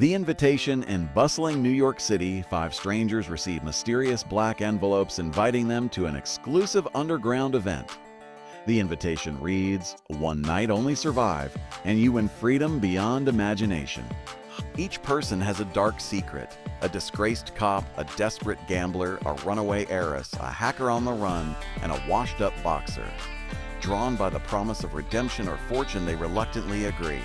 The invitation: in bustling New York City, 5 strangers receive mysterious black envelopes inviting them to an exclusive underground event. The invitation reads, "One night only survive, and you win freedom beyond imagination." Each person has a dark secret: a disgraced cop, a desperate gambler, a runaway heiress, a hacker on the run, and a washed-up boxer. Drawn by the promise of redemption or fortune, they reluctantly agree.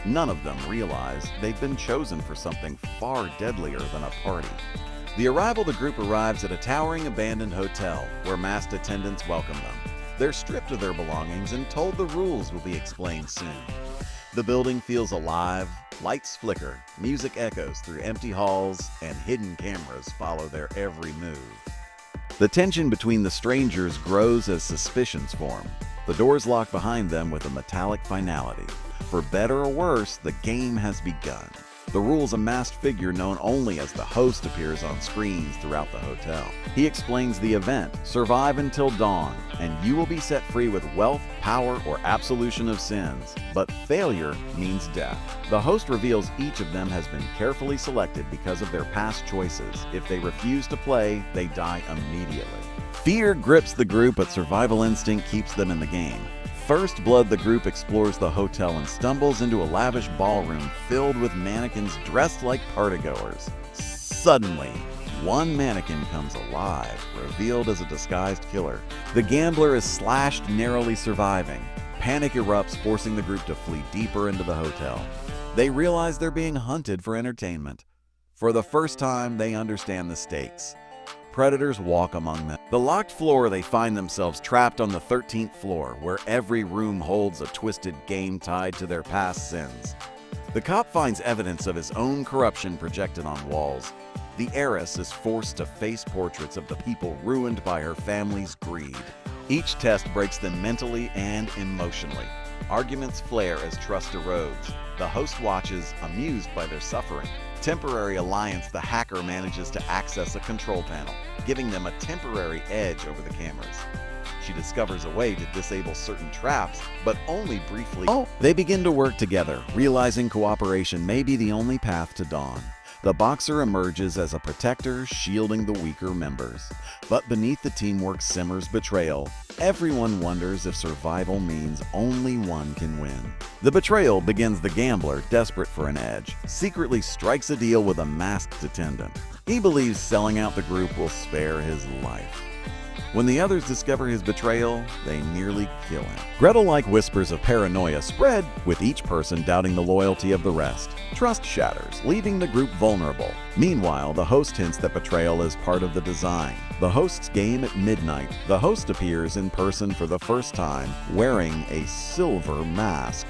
None of them realize they've been chosen for something far deadlier than a party. The group arrives at a towering abandoned hotel where masked attendants welcome them. They're stripped of their belongings and told the rules will be explained soon. The building feels alive, lights flicker, music echoes through empty halls, and hidden cameras follow their every move. The tension between the strangers grows as suspicions form. The doors lock behind them with a metallic finality. For better or worse, the game has begun. The rules: a masked figure known only as the host appears on screens throughout the hotel. He explains the event: survive until dawn, and you will be set free with wealth, power, or absolution of sins. But failure means death. The host reveals each of them has been carefully selected because of their past choices. If they refuse to play, they die immediately. Fear grips the group, but survival instinct keeps them in the game. First blood, the group explores the hotel and stumbles into a lavish ballroom filled with mannequins dressed like partygoers. Suddenly, one mannequin comes alive, revealed as a disguised killer. The gambler is slashed, narrowly surviving. Panic erupts, forcing the group to flee deeper into the hotel. They realize they're being hunted for entertainment. For the first time, they understand the stakes. Predators walk among them. The locked floor, they find themselves trapped on the 13th floor, where every room holds a twisted game tied to their past sins. The cop finds evidence of his own corruption projected on walls. The heiress is forced to face portraits of the people ruined by her family's greed. Each test breaks them mentally and emotionally. Arguments flare as trust erodes. The host watches, amused by their suffering. Temporary alliance: the hacker manages to access a control panel, giving them a temporary edge over the cameras. She discovers a way to disable certain traps, but only briefly. They begin to work together, realizing cooperation may be the only path to dawn. The boxer emerges as a protector, shielding the weaker members. But beneath the teamwork simmers betrayal. Everyone wonders if survival means only one can win. The betrayal begins: the gambler, desperate for an edge, secretly strikes a deal with a masked attendant. He believes selling out the group will spare his life. When the others discover his betrayal, they nearly kill him. Gretel-like whispers of paranoia spread, with each person doubting the loyalty of the rest. Trust shatters, leaving the group vulnerable. Meanwhile, the host hints that betrayal is part of the design. The host's game at midnight. The host appears in person for the first time, wearing a silver mask.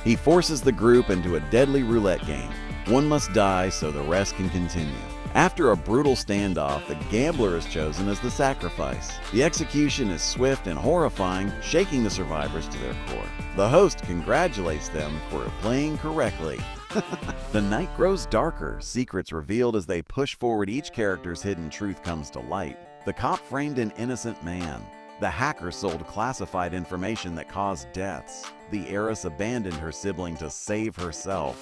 He forces the group into a deadly roulette game. One must die so the rest can continue. After a brutal standoff, the gambler is chosen as the sacrifice. The execution is swift and horrifying, shaking the survivors to their core. The host congratulates them for playing correctly. The night grows darker, secrets revealed as they push forward. Each character's hidden truth comes to light. The cop framed an innocent man. The hacker sold classified information that caused deaths. The heiress abandoned her sibling to save herself.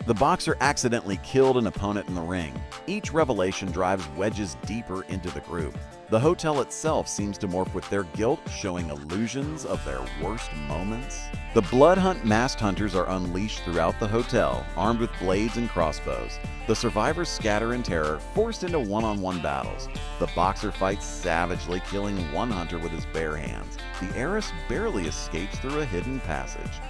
The boxer accidentally killed an opponent in the ring. Each revelation drives wedges deeper into the group. The hotel itself seems to morph with their guilt, showing illusions of their worst moments. The blood hunt masked hunters are unleashed throughout the hotel, armed with blades and crossbows. The survivors scatter in terror, forced into one-on-one battles. The boxer fights savagely, killing one hunter with his bare hands. The heiress barely escapes through a hidden passage.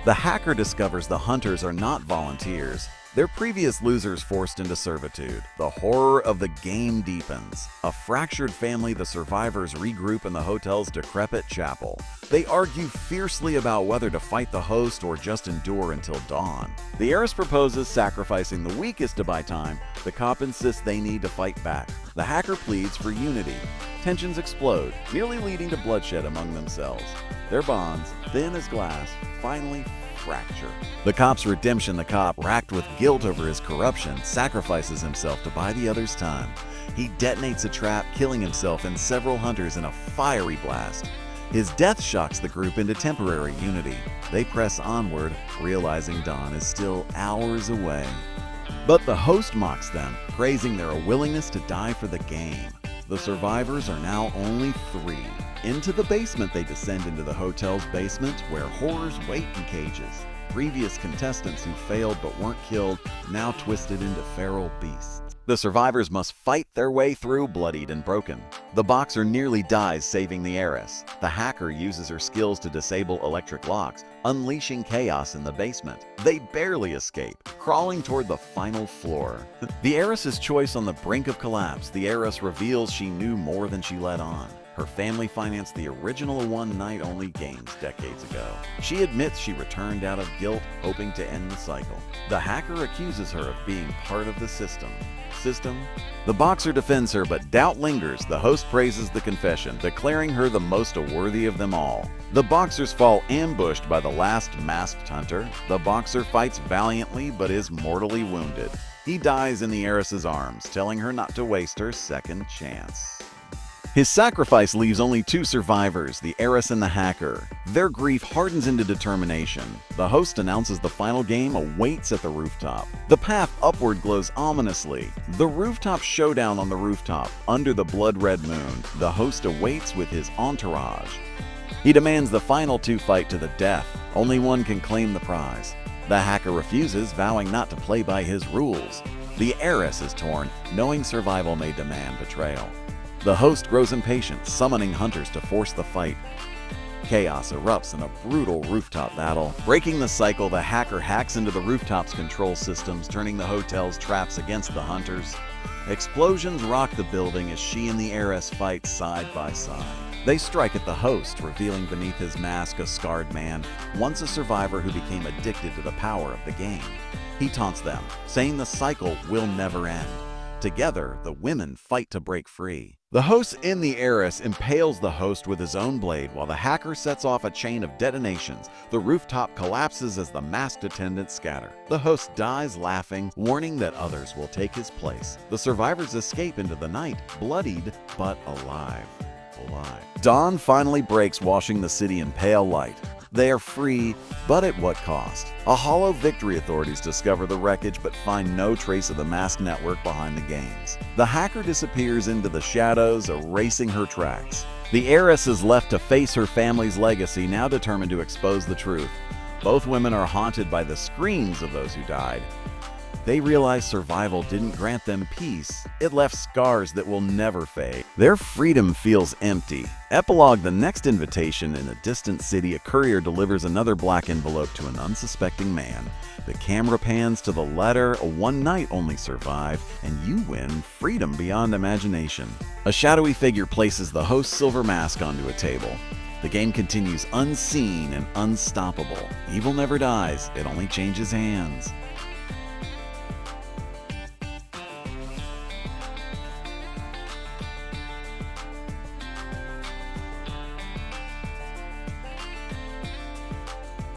The hacker discovers the hunters are not volunteers. They're previous losers forced into servitude. The horror of the game deepens. A fractured family, the survivors regroup in the hotel's decrepit chapel. They argue fiercely about whether to fight the host or just endure until dawn. The heiress proposes sacrificing the weakest to buy time. The cop insists they need to fight back. The hacker pleads for unity. Tensions explode, nearly leading to bloodshed among themselves. Their bonds, thin as glass, finally fracture. The cop's redemption: the cop, racked with guilt over his corruption, sacrifices himself to buy the others time. He detonates a trap, killing himself and several hunters in a fiery blast. His death shocks the group into temporary unity. They press onward, realizing dawn is still hours away. But the host mocks them, praising their willingness to die for the game. The survivors are now only 3. Into the basement they descend into the hotel's basement, where horrors wait in cages. Previous contestants who failed but weren't killed, now twisted into feral beasts. The survivors must fight their way through, bloodied and broken. The boxer nearly dies saving the heiress. The hacker uses her skills to disable electric locks, unleashing chaos in the basement. They barely escape, crawling toward the final floor. The heiress's choice on the brink of collapse, the heiress reveals she knew more than she let on. Her family financed the original one-night-only games decades ago. She admits she returned out of guilt, hoping to end the cycle. The hacker accuses her of being part of the system. The boxer defends her, but doubt lingers. The host praises the confession, declaring her the most worthy of them all. The boxers fall ambushed by the last masked hunter. The boxer fights valiantly, but is mortally wounded. He dies in the heiress's arms, telling her not to waste her second chance. His sacrifice leaves only 2 survivors, the heiress and the hacker. Their grief hardens into determination. The host announces the final game awaits at the rooftop. The path upward glows ominously. The rooftop showdown on the rooftop, under the blood-red moon. The host awaits with his entourage. He demands the final 2 fight to the death. Only one can claim the prize. The hacker refuses, vowing not to play by his rules. The heiress is torn, knowing survival may demand betrayal. The host grows impatient, summoning hunters to force the fight. Chaos erupts in a brutal rooftop battle. Breaking the cycle, the hacker hacks into the rooftop's control systems, turning the hotel's traps against the hunters. Explosions rock the building as she and the heiress fight side by side. They strike at the host, revealing beneath his mask a scarred man, once a survivor who became addicted to the power of the game. He taunts them, saying the cycle will never end. Together, the women fight to break free. The host in the heiress impales the host with his own blade while the hacker sets off a chain of detonations. The rooftop collapses as the masked attendants scatter. The host dies laughing, warning that others will take his place. The survivors escape into the night, bloodied but alive. Dawn finally breaks, washing the city in pale light. They are free, but at what cost? A hollow victory. Authorities discover the wreckage but find no trace of the masked network behind the games. The hacker disappears into the shadows, erasing her tracks. The heiress is left to face her family's legacy, now determined to expose the truth. Both women are haunted by the screams of those who died. They realize survival didn't grant them peace. It left scars that will never fade. Their freedom feels empty. Epilogue: the next invitation. In a distant city, a courier delivers another black envelope to an unsuspecting man. The camera pans to the letter. One night only survive, and you win freedom beyond imagination. A shadowy figure places the host's silver mask onto a table. The game continues unseen and unstoppable. Evil never dies, it only changes hands.